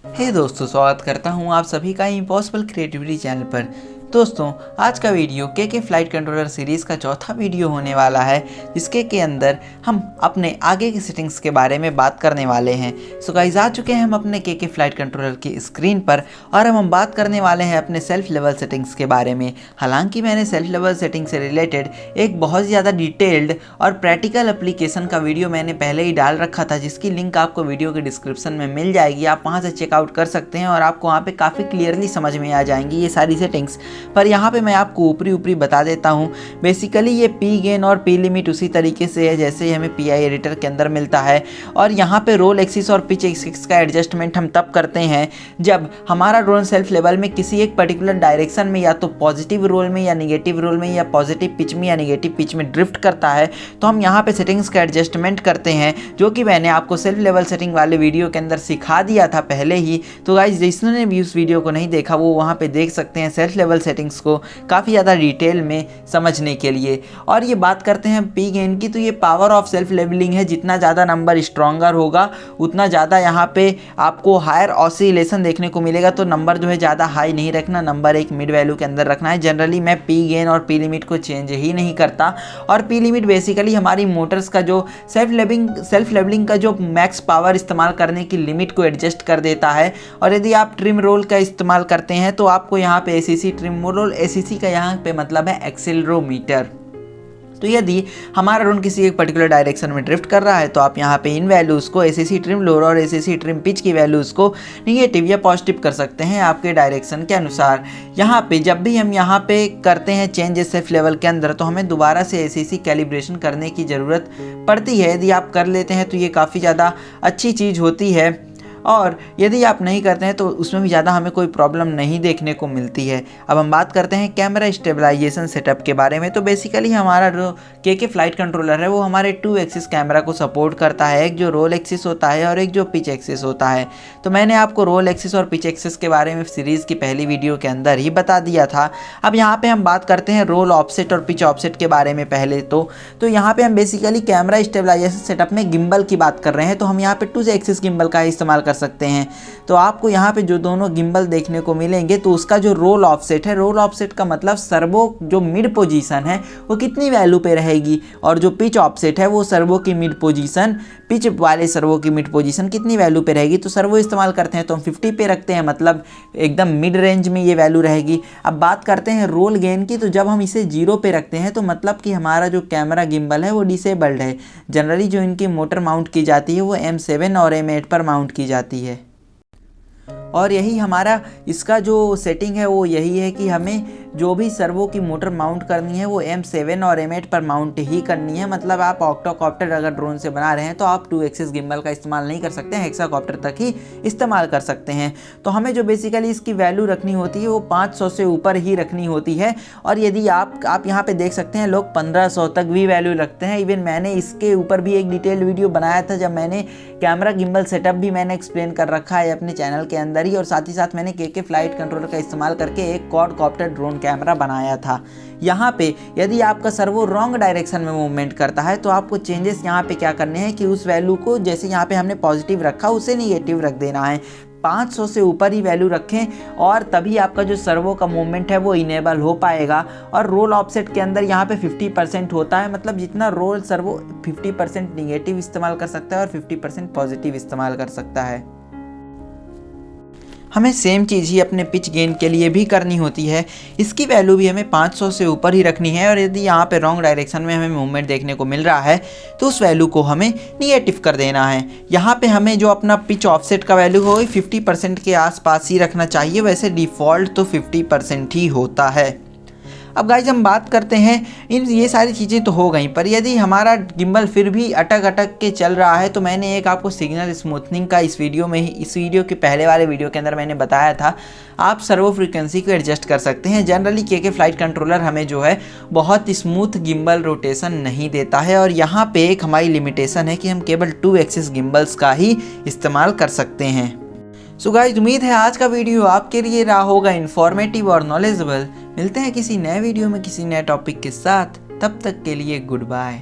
हे दोस्तों, स्वागत करता हूं आप सभी का इम्पॉसिबल क्रिएटिविटी चैनल पर। दोस्तों, आज का वीडियो के फ्लाइट कंट्रोलर सीरीज़ का चौथा वीडियो होने वाला है, जिसके अंदर हम अपने आगे की सेटिंग्स के बारे में बात करने वाले हैं। सो गाइस, आ चुके हैं हम अपने के फ्लाइट कंट्रोलर की स्क्रीन पर और हम बात करने वाले हैं अपने सेल्फ लेवल सेटिंग्स के बारे में। हालांकि मैंने सेल्फ लेवल सेटिंग से रिलेटेड एक बहुत ज़्यादा डिटेल्ड और प्रैक्टिकल एप्लीकेशन का वीडियो मैंने पहले ही डाल रखा था, जिसकी लिंक आपको वीडियो के डिस्क्रिप्शन में मिल जाएगी। आप वहाँ से चेकआउट कर सकते हैं और आपको वहाँ पे काफ़ी क्लियरली समझ में आ जाएंगी ये सारी सेटिंग्स। पर यहाँ पे मैं आपको ऊपरी बता देता हूँ। बेसिकली ये पी गेन और पी लिमिट उसी तरीके से है जैसे हमें पी आई एडिटर के अंदर मिलता है। और यहाँ पे रोल एक्सिस और पिच एक्सिस का एडजस्टमेंट हम तब करते हैं जब हमारा ड्रोन सेल्फ लेवल में किसी एक पर्टिकुलर डायरेक्शन में या तो पॉजिटिव रोल में या निगेटिव रोल में या पॉजिटिव पिच में या निगेटिव पिच में ड्रिफ्ट करता है, तो हम यहाँ पे सेटिंग्स का एडजस्टमेंट करते हैं, जो कि मैंने आपको सेल्फ लेवल सेटिंग वाले वीडियो के अंदर सिखा दिया था पहले ही। तो गाइस, जिसने भी उस वीडियो को नहीं देखा वो वहाँ पे देख सकते हैं सेल्फ लेवल सेटिंग्स को काफ़ी ज़्यादा डिटेल में समझने के लिए। और ये बात करते हैं पी गेन की, तो ये पावर ऑफ सेल्फ लेवलिंग है। जितना ज़्यादा नंबर स्ट्रॉन्गर होगा उतना ज़्यादा यहाँ पे आपको हायर ऑसिलेशन देखने को मिलेगा। तो नंबर जो है ज़्यादा हाई नहीं रखना, नंबर एक मिड वैल्यू के अंदर रखना है। जनरली मैं पी गेन और पी लिमिट को चेंज ही नहीं करता। और पी लिमिट बेसिकली हमारी मोटर्स का जो सेल्फ लेवलिंग का जो मैक्स पावर इस्तेमाल करने की लिमिट को एडजस्ट कर देता है। और यदि आप ट्रिम रोल का इस्तेमाल करते हैं तो आपको यहाँ पे एसीसी ट्रिम रोल, एसीसी का यहाँ पे मतलब है एक्सेलरोमीटर। तो यदि हमारा ड्रोन किसी एक पर्टिकुलर डायरेक्शन में ड्रिफ्ट कर रहा है तो आप यहाँ पे इन वैल्यूज़ को एसीसी ट्रिम लोअर और एसीसी ट्रिम पिच की वैल्यूज़ को निगेटिव या पॉजिटिव कर सकते हैं आपके डायरेक्शन के अनुसार। यहाँ पे जब भी हम यहाँ पे करते हैं चेंजेस सेल्फ लेवल के अंदर, तो हमें दोबारा से एसीसी कैलिब्रेशन करने की ज़रूरत पड़ती है। यदि आप कर लेते हैं तो ये काफ़ी ज़्यादा अच्छी चीज़ होती है, और यदि आप नहीं करते हैं तो उसमें भी ज़्यादा हमें कोई प्रॉब्लम नहीं देखने को मिलती है। अब हम बात करते हैं कैमरा स्टेबलाइजेशन सेटअप के बारे में। तो बेसिकली हमारा जो के फ्लाइट कंट्रोलर है वो हमारे 2 एक्सिस कैमरा को सपोर्ट करता है, एक जो रोल एक्सिस होता है और एक जो पिच एक्सिस होता है। तो मैंने आपको रोल एक्सिस और पिच एक्सिस के बारे में सीरीज़ की पहली वीडियो के अंदर ही बता दिया था। अब यहाँ पर हम बात करते हैं रोल ऑफसेट और पिच ऑफसेट के बारे में। पहले तो यहाँ पर हम बेसिकली कैमरा स्टेबलाइजेशन सेटअप में गिम्बल की बात कर रहे हैं, तो हम यहाँ पर 2 एक्सिस गिम्बल का इस्तेमाल कर सकते हैं। तो आपको यहाँ पे जो दोनों गिम्बल देखने को मिलेंगे, तो उसका जो रोल ऑफसेट है, रोल ऑफसेट का मतलब सर्वो जो मिड पोजीशन है वो कितनी वैल्यू पे रहेगी, और जो पिच ऑफसेट है वो सर्वो की मिड पोजीशन, पिच वाले सर्वो की मिड पोजीशन कितनी वैल्यू पे रहेगी। तो सर्वो इस्तेमाल करते हैं तो हम 50 पे रखते हैं, मतलब एकदम मिड रेंज में ये वैल्यू रहेगी। अब बात करते हैं रोल गेन की, तो जब हम इसे 0 पे रखते हैं तो मतलब कि हमारा जो कैमरा गिम्बल है वो डिसेबल्ड है। जनरली जो इनकी मोटर माउंट की जाती है वो M7 और M8 पर माउंट की जाती है। और यही हमारा इसका जो सेटिंग है वो यही है कि हमें जो भी सर्वो की मोटर माउंट करनी है वो M7 और M8 पर माउंट ही करनी है। मतलब आप ऑक्टोकॉप्टर अगर ड्रोन से बना रहे हैं तो आप 2 एक्सिस गिम्बल का इस्तेमाल नहीं कर सकते हैं, हेक्साकॉप्टर तक ही इस्तेमाल कर सकते हैं। तो हमें जो बेसिकली इसकी वैल्यू रखनी होती है वो 500 से ऊपर ही रखनी होती है। और यदि आप यहाँ पे देख सकते हैं लोग 1500 तक भी वैल्यू रखते हैं। इवन मैंने इसके ऊपर भी एक डिटेल वीडियो बनाया था, जब मैंने कैमरा गिम्बल सेटअप भी मैंने एक्सप्लेन कर रखा है अपने चैनल के अंदर ही। और साथ ही साथ मैंने के फ्लाइट कंट्रोलर का इस्तेमाल करके एक क्वाडकॉप्टर ड्रोन कैमरा बनाया था। यहाँ पे यदि आपका सर्वो रॉन्ग डायरेक्शन में मूवमेंट करता है तो आपको चेंजेस यहाँ पे क्या करने हैं कि उस वैल्यू को, जैसे यहाँ पे हमने पॉजिटिव रखा, उसे निगेटिव रख देना है। 500 से ऊपर ही वैल्यू रखें और तभी आपका जो सर्वो का मूवमेंट है वो इनेबल हो पाएगा। और रोल ऑफसेट के अंदर यहाँ पे 50% होता है, मतलब जितना रोल सर्वो 50% निगेटिव इस्तेमाल कर सकता है और 50% पॉजिटिव इस्तेमाल कर सकता है। हमें सेम चीज़ ही अपने पिच गेन के लिए भी करनी होती है। इसकी वैल्यू भी हमें 500 से ऊपर ही रखनी है। और यदि यहाँ पे रॉन्ग डायरेक्शन में हमें मूवमेंट देखने को मिल रहा है तो उस वैल्यू को हमें निगेटिव कर देना है। यहाँ पे हमें जो अपना पिच ऑफसेट का वैल्यू हो 50% के आसपास ही रखना चाहिए। वैसे डिफ़ॉल्ट तो 50% ही होता है। अब गाइज हम बात करते हैं, ये सारी चीज़ें तो हो गई, पर यदि हमारा गिम्बल फिर भी अटक के चल रहा है तो मैंने एक आपको सिग्नल स्मूथनिंग का इस वीडियो के पहले वाले वीडियो के अंदर मैंने बताया था। आप सर्वो फ्रीक्वेंसी को एडजस्ट कर सकते हैं। जनरली के फ्लाइट कंट्रोलर हमें जो है बहुत स्मूथ गिम्बल रोटेशन नहीं देता है, और यहाँ पे एक हमारी लिमिटेशन है कि हम केवल 2 एक्सिस गिम्बल्स का ही इस्तेमाल कर सकते हैं। सो गाइस, उम्मीद है आज का वीडियो आपके लिए रहा होगा इन्फॉर्मेटिव और नॉलेजेबल। मिलते हैं किसी नए वीडियो में किसी नए टॉपिक के साथ, तब तक के लिए गुड बाय।